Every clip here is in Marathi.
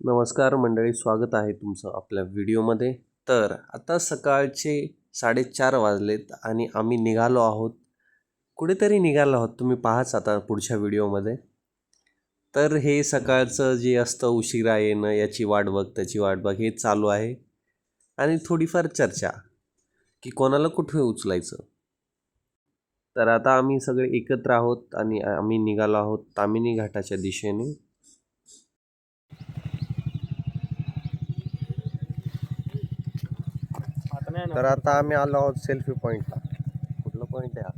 नमस्कार मंडळी, स्वागत आहे तुमचं आपल्या व्हिडिओमध्ये. तर आता सकाळचे 4:30 वाजलेत आणि आम्ही निघालो आहोत. कुठेतरी निघालो आहोत, तुम्ही पाहाच आता पुढच्या व्हिडिओमध्ये. तर हे सकाळचं जे असतं उशिरा येणं, याची वाट बघ त्याची वाट बघ, हे चालू आहे. आणि थोडीफार चर्चा की कोणाला कुठे उचलायचं. तर आता आम्ही सगळे एकत्र आहोत आणि आम्ही निघालो आहोत ताम्हिणी घाटाच्या दिशेने. तर आता आम्ही आलो आहोत सेल्फी पॉइंटला. कुठलं पॉइंट आहे हा?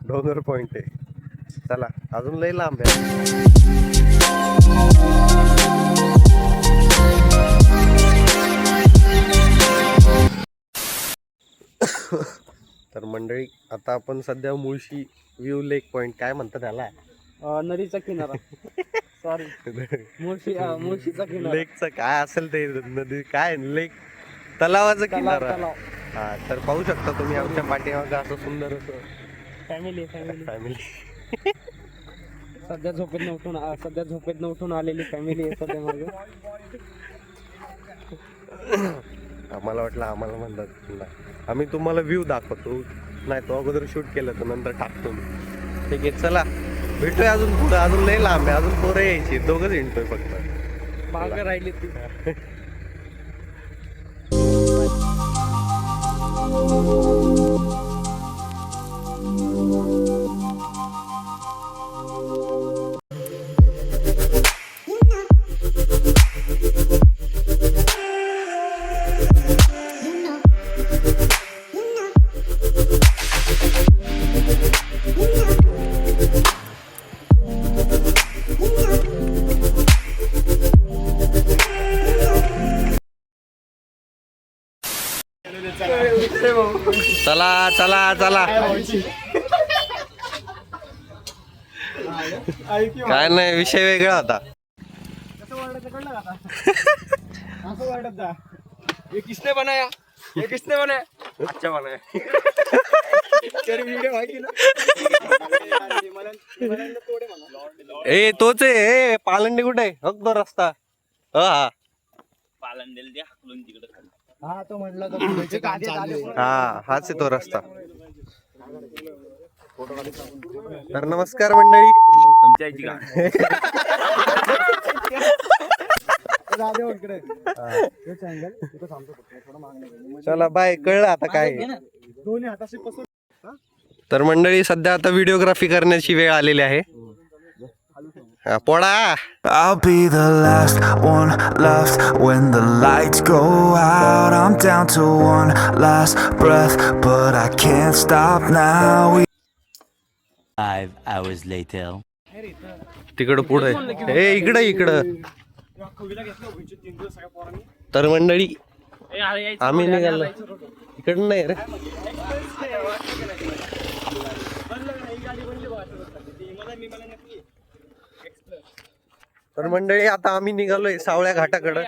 डोंगर पॉइंट आहे. चला, अजून लई लांब आहे. तर मंडळी, आता आपण सध्या मुळशी व्ह्यू लेक पॉइंट, काय म्हणतात त्याला? नदीचा किनारा. सॉरी, मुळशीचा किनारा. लेकचं काय असेल ते, नदी काय, लेक तलावाचा किनारा. हा, तर पाहू शकता तुम्ही आमच्या पाठीमागं असं सुंदर असं फॅमिली सध्या झोपेत उठून आलेली फॅमिली आहे सध्या माझं. आम्हाला वाटलं आम्हाला म्हणतात आम्ही तुम्हाला व्ह्यू दाखवतो, नाही तो अगोदर शूट केलं तर नंतर टाकतो मी. ठीक आहे, चला भेटूया अजून पुढं. अजून लई लांब आहे, अजून पोरं यायची, दोघंच हिंडतोय फक्त. मागं राहिली ती. चला चला चला, काय नाही, विषय वेगळा होता. ये किसने बनाया? अच्छा बनाया. ए तोच आहे, पालंडी कुठे आहे? हो तो रस्ता. हा पालंडेल द्या हाकलून तिकडे खाली. हा, तो म्हटलं हा, हाच आहे तो रस्ता. तर नमस्कार मंडळी. तुमच्या आईची का? चला बाय, कळलं आता काय. तर मंडळी, सध्या आता व्हिडिओग्राफी करण्याची वेळ आलेली आहे. पोडा. I'll be the last one left when the lights go out. I'm down to one last breath, but I can't stop now. 5 hours later. तिकडं पुढे, ए इकडं. तर मंडळी, आम्ही निघालो. इकडं नाही रे. तर मंडळी, आता आम्ही निघालोय सावळ्या घाटाकडं.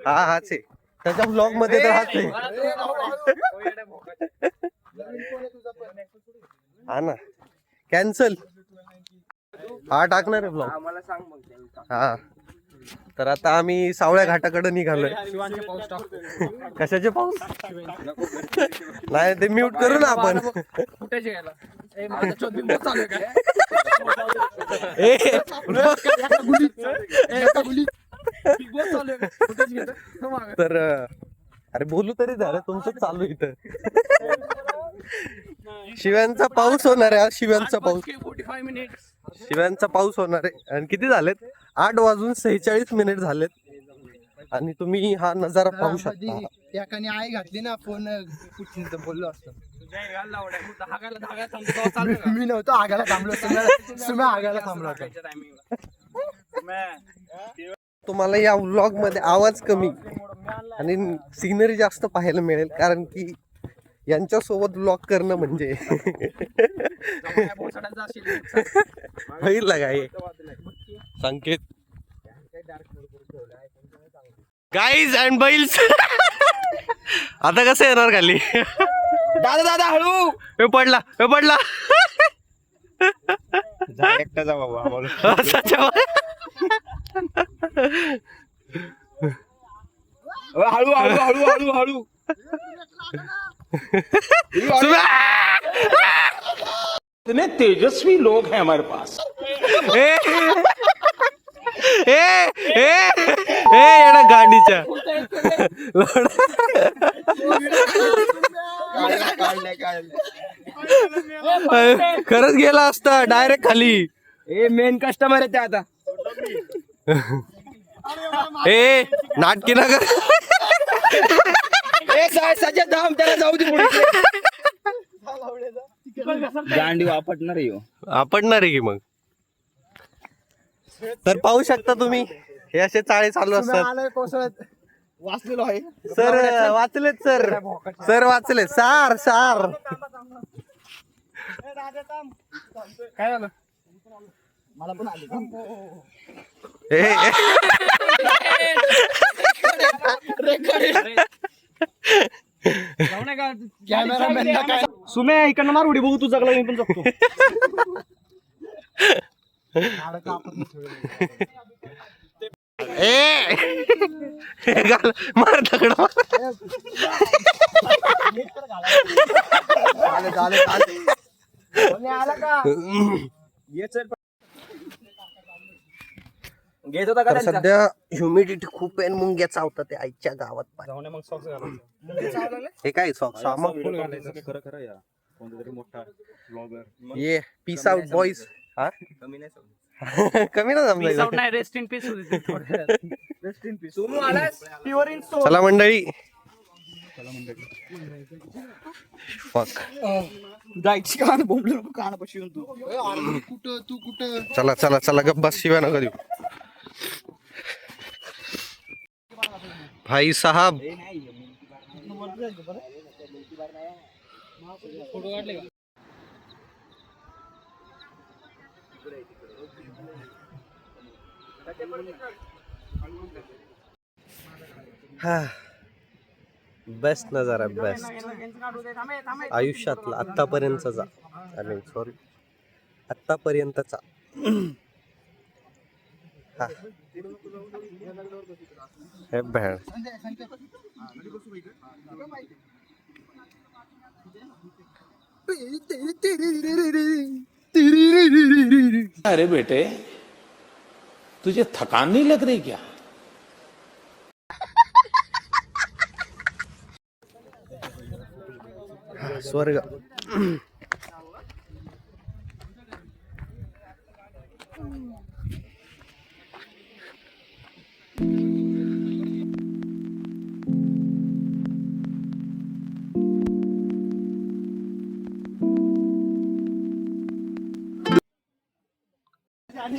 हा, हाच आहे त्याच्या ब्लॉग मध्ये, तर हाच आहे. हा ना, कॅन्सल. हा टाकणार आहे ब्लॉग. हा, तर आता आम्ही सावळ्या घाटाकडे निघालोय. कशाचे पाऊस? नाही, ते म्यूट करू ना आपण. तर अरे बोलू तरी झालं, तुमचं चालू इथं. शिव्यांचा पाऊस होणार आहे आज. शिव्यांचा पाऊस होणार आहे. आणि किती झालेत? 8:46 झालेत. आणि तुम्ही हा नजारा पाहू शकता. एकाने आई घातली ना, फोन बोललो असतो. मी नव्हतो आगायला थांबलो, तुम्ही आगायला थांबलो होता. तुम्हाला या व्लॉग मध्ये आवाज कमी आणि सिनरी जास्त पाहायला मिळेल, कारण की यांच्या सोबत व्लॉग करणं म्हणजे काय संकेत. Guys and bells. आता कसं येणार खाली? दादा हळू. हे पडला. एकटा जा बाबा. हळू हळू हळू हळू हळू इतने तेजस्वी लोग हैं हमारे पास। येडा गांडीच्या खरंच गेला असता डायरेक्ट खाली. मेन कस्टमर आहे ते आता. ए नाटकी ना कर. सध्या धाम त्याला जाऊ दे पुढे. गांडी वापरणार आपडणार आहे की मग. तर पाहू शकता तुम्ही हे असे चाळे चालू असतात. वाचलेलो आहे सर वाचलेत सर. सर वाचले सार सार. काय झालं सुम्या इकडनं मार उडी बघू तू जगला मी पण जगतो. मार दगड घेत होता का त्यांचा? सध्या ह्युमिडिटी खूप आहे. मुंग्या चावतात ते आईच्या गावात. मग सॉक्स हे काय सॉक्स खरं खरं या कोणतरी मोठा ब्लॉगर ये पीस आउट बॉईज. कमी ना जमलं. नाही रेस्ट इन पीस सोनू आलास प्युअर इन सोल. चला मंडळी. फक जायची कान बोंबलं कान पशी तू चला चला चला गप्प बस. शिव्या नका देऊ भाई साहब. हा बेस्ट नजारा बेस्ट आयुष्यातला आत्तापर्यंतचा. सॉरी आत्तापर्यंतचा. हा हे बॅड. अरे बेटे तुझे थकान नहीं लग रही क्या? स्वर्ग.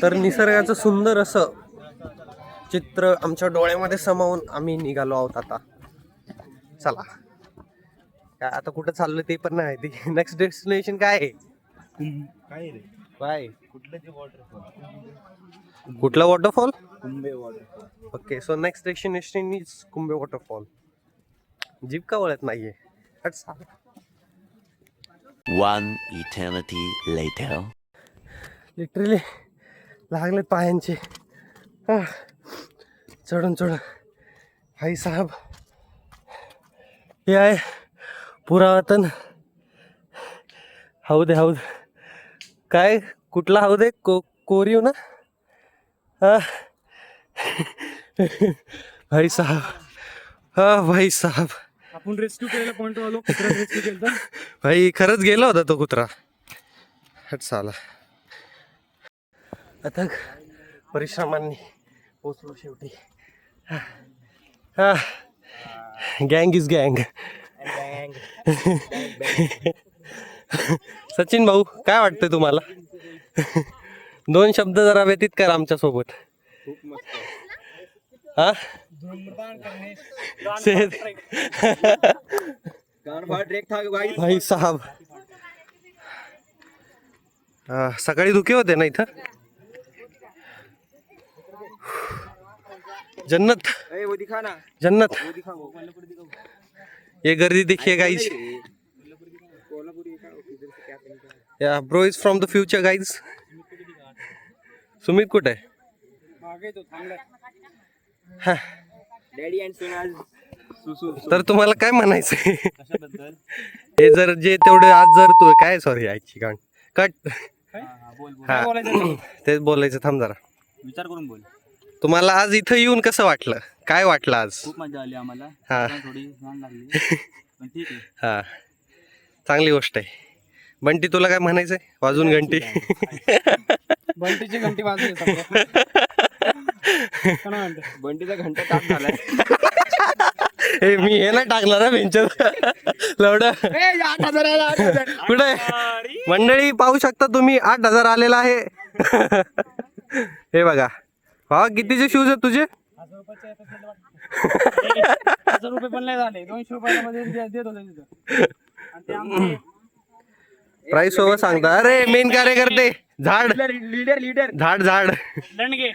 तर निसर्गाचं सुंदर असं चित्र आमच्या डोळ्यामध्ये समावून आम्ही निघालो आहोत आता. चला काय आता कुठं चाललं ते पण नाही माहिती. नेक्स्ट डेस्टिनेशन काय आहे? काय कुठला waterfall? Kumbhe waterfall. Okay so next destination is Kumbhe waterfall. Jeep का वळत नाहीये. One eternity later. लिटरली लागलेत पायांचे चढून चढून. भाई साहब हे आहे पुरातन हौद. हौद काय कुठला हौद आहे? कोरीव ना. हा भाई साहब. हा भाई साहब आपण रेस्क्यू केलेला पॉइंट आलो. कुत्रा रेस्क्यू केला भाई. खरंच गेला होता तो कुत्रा. हट साला. अथक परिश्रमांनी पोचलो शेवटी. हा गँग इज गँग. सचिन भाऊ काय वाटतंय तुम्हाला? 2 शब्द जरा व्यतीत करा आमच्या सोबत. हा भाई साहब. सकाळी धुके होते ना इथं. जन्नत जन्नत. ये गर्दी देखिए गाइज. या bro is from the future guys. Sumit कुठे आहे? डॅडी अँड सन आज तर तुम्हाला काय म्हणायचंय हे जर जे तेवढे आज जर तू काय सॉरी आईची गाण कट हा तेच बोलायचं थांब जरा विचार करून बोल. तुम्हाला आज इथं येऊन कसं वाटलं काय वाटलं आज खूप मजा आली आम्हाला. हा थोडी छान लागली पण ठीक आहे. हा चांगली गोष्ट आहे. बंटी तुला काय म्हणायचंय वाजून घंटी बंटीची घंटी वाजली बंटीचा घंटा ताप झालाय. हे मी हे ना टाकणार ना बेंचर लवड कुठे मंडळी पाहू शकता तुम्ही 8,000 आलेला आहे. हे बघा भावा कितीचे शूज आहेत तुझे 1,000 रुपये पण नाही झाले. 200 रुपयाला मध्ये देत होते तिथं. आणि ते आमचे प्राइस सोबत सांगता. अरे मेन कार्यकर्ते झाड लीडर झाड झाड लंडगे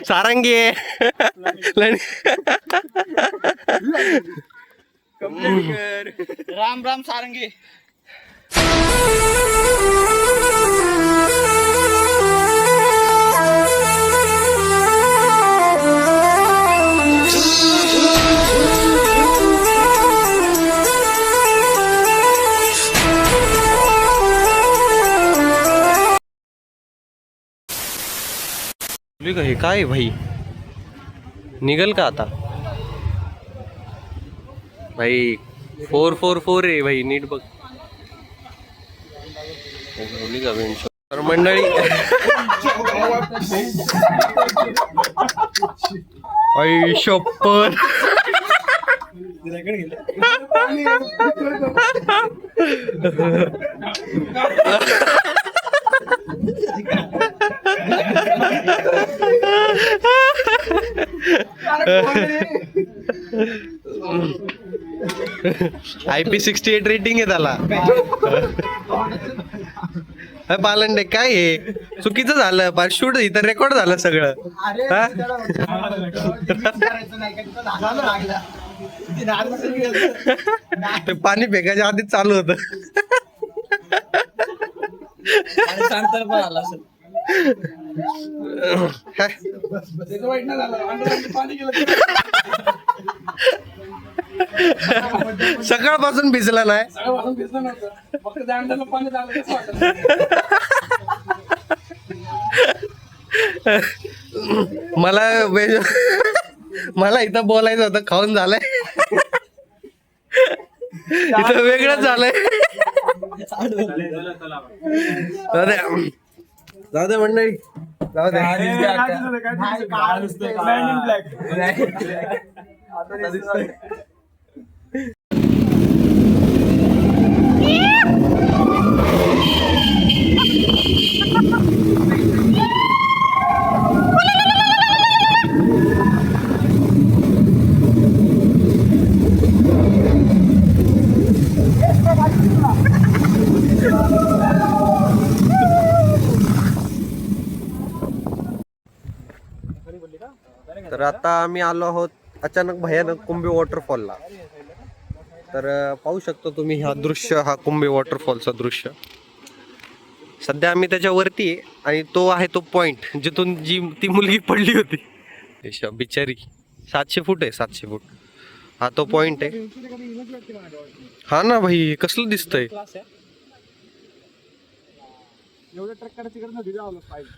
सारंगी आहे. राम राम सारंगी. हे काय भाई निघल का आता भाई 444 आहे भाई नीट बघ. तर मंडळी आई शप्पथ IP68 रेटिंग आहे त्याला. पालंडे काय हे चुकीचं झालं पार शूट इथं रेकॉर्ड झालं सगळं. हा? ते पाणी फेकायच्या आधीच चालू होत. सकाळपासून भिजला नाही. मला इथं बोलायचं होतं खाऊन झालंय इथं वेगळंच झालंय. जाऊ दे मंडळी जाऊ दे. तर आता आम्ही आलो आहोत अचानक भयानक कुंभी वॉटरफॉलला. तर पाहू शकतो तुम्ही हा दृश्य हा कुंभी वॉटरफॉलचा दृश्य. सध्या आम्ही त्याच्यावरती आहे आणि तो आहे तो पॉइंट जिथून जी ती मुलगी पडली होती बिचारी. 700 फूट आहे 700 फूट हा तो पॉइंट आहे. हा ना भाई कसलं दिसतंय. एवढं ट्रक करायची गरज नव्हती जावं पाहिजे.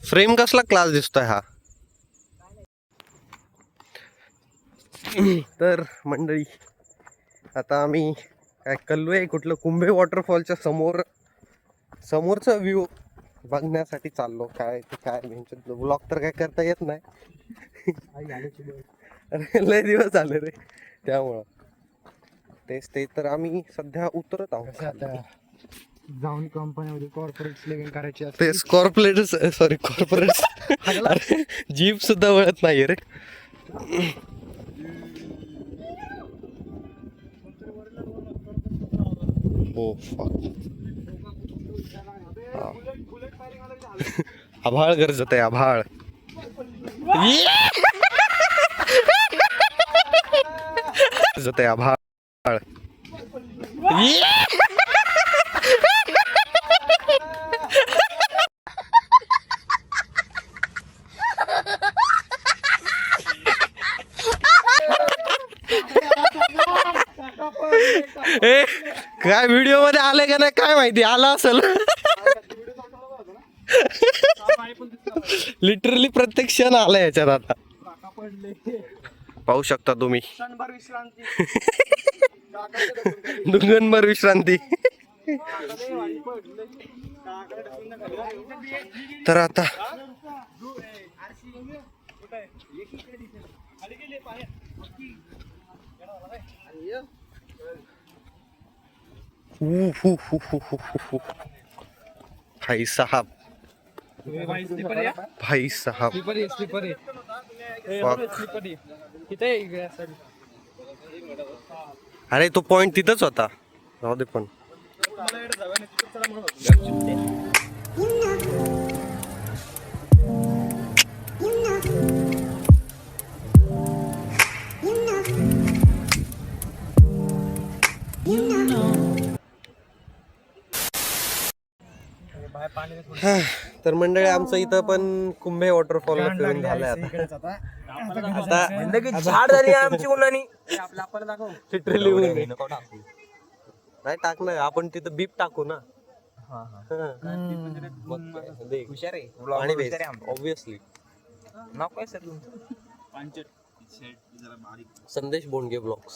फ्रेम कसला क्लास दिसतोय हा. तर मंडळी आता आम्ही काय कल्लू आहे कुठलं कुंभे वॉटरफॉलच्या समोरचा व्ह्यू बघण्यासाठी चाललो. काय ते काय ब्लॉग तर काय करता येत नाही. अरे लय दिवस झाले रे त्यामुळं तेच ते. तर आम्ही सध्या उतरत आहोत जाऊन कंपनीमध्ये कॉर्पोरेट लिव्हिंग करायची असते. तेच कॉर्पोरेट सॉरी कॉर्पोरेट जीप सुद्धा वळत नाही रे. हो आभाळ गरजत आहे आभाळ. गरजत आहे आभाळ. ए काय व्हिडिओ मध्ये आले का नाही काय माहिती, आला असेल. लिटरली प्रत्येक क्षण आला याच्यात आता. पाहू शकता तुम्ही. दुंगनभर विश्रांती. तर आता भाई साहब, भाई साहब. अरे तो पॉइंट तिथंच होता. जाऊ दे पण. तर मंडळी आमचं इथं पण कुंभे वॉटरफॉल फिरून झालंय आता. झाड झाली आमची उन्हानी. लिटरली नाही टाकणार आपण तिथं बीप टाकू ना. ऑब्विसली संदेश बोंडगे ब्लॉग्स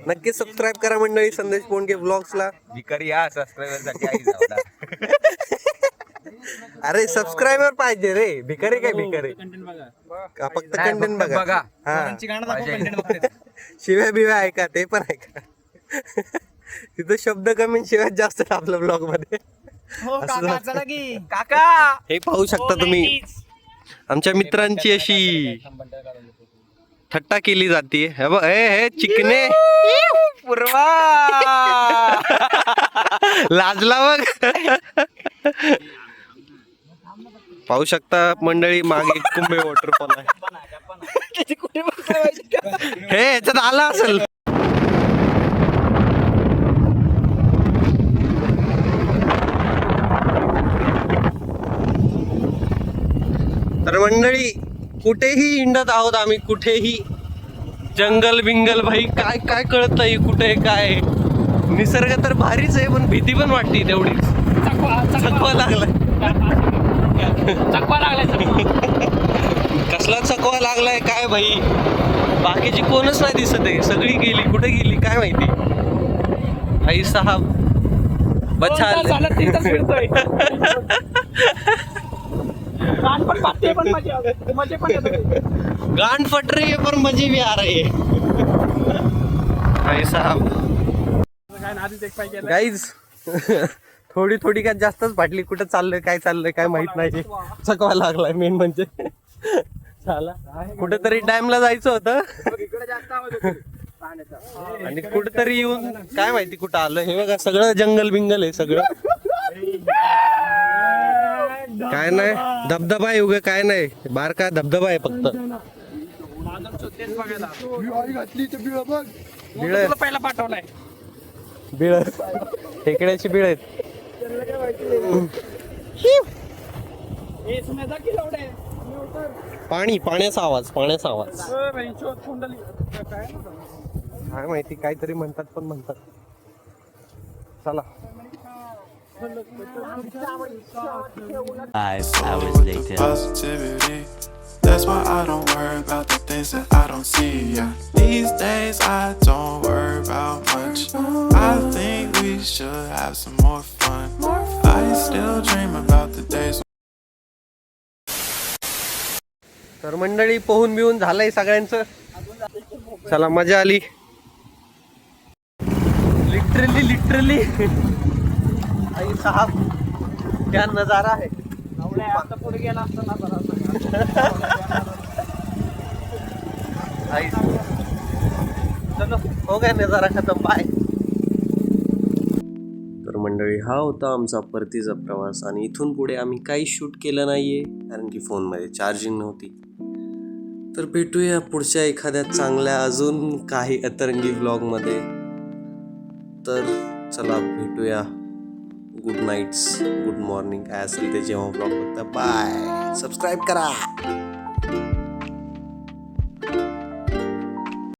नक्की सबस्क्राईब करा मंडळी. संदेश बोंडगे ब्लॉग्सला भिकारी या सबस्क्रायबर साठी आई जाऊ. अरे सबस्क्रायबर पाहिजे रे. भिकारी काय भिकारी, फक्त कंटेंट बघा. हा शिव्या बिव्या ऐका, ते पण ऐका. तिथं शब्द कमी शिव्यात जास्त आपल्या ब्लॉग मध्ये. काका हे पाहू शकता तुम्ही आमच्या मित्रांची अशी थट्टा केली जाते. हे चिकने पूर्वा लाजला बघ. पाहू शकता मंडळी मागे कुंभे वॉटरफॉल आहे. हे याच्यात आला असेल. तर मंडळी कुठेही हिंडत आहोत आम्ही, कुठेही जंगल बिंगल भाई काय काय कळत नाही कुठे काय. निसर्ग तर भारीच आहे पण भीती पण वाटते तेवढीच. चकवा लागलाय. कसला चकवा लागलाय काय भाई. बाकीची कोणच नाही दिसत आहे. सगळी गेली, कुठे गेली काय माहिती. भाई साहब बच्चा गांड फट रही है पर मजे भी आ रहे हैं. भाई साहब गाईज थोडी थोडी काय जास्तच फाटली. कुठं चाललंय काय चाललंय काय माहित नाही. चकवा लागलाय मेन म्हणजे. झाला कुठेतरी डॅमला जायचं होतं आणि कुठेतरी येऊन काय माहिती कुठं आलं. हे बघा सगळं जंगल बिंगल आहे सगळं. काय नाही धबधबा आहे उगा काय नाही. बारका धबधबा आहे फक्त. बिळ पहिला पाठवलाय. बिळ टेकड्याची बिळ आहेत. पाणी पाण्याचा आवाज पाण्याचा आवाज काय माहिती काहीतरी म्हणतात पण म्हणतात. चला 5 hours later. Positivity. That's why I don't worry about the things that I don't see. Yeah. These days I don't worry about much. I think we should have some more fun. I still dream about the days. तर मंडळी पोहून बिहून झालंय सगळ्यांचं. चला मजा आली. लिटरली लिटरली आई साहब क्या नजारा है. पुढे गेला असताना चलो हो गया नजारा खतम. बाय. तर मंडळी हा होता आमचा परतीचा प्रवास आणि इथून पुढे आम्ही काही शूट केलं नाहीये कारण की फोनमध्ये चार्जिंग नव्हती. तर भेटूया पुढच्या एखाद्या चांगल्या अजून काही अतरंगी व्लॉगमध्ये. तर चला भेटूया. गुड नाईट्स, गुड मॉर्निंग, काय असेल ते जेव्हा ब्लॉग बघता. बाय, सबस्क्राईब करा.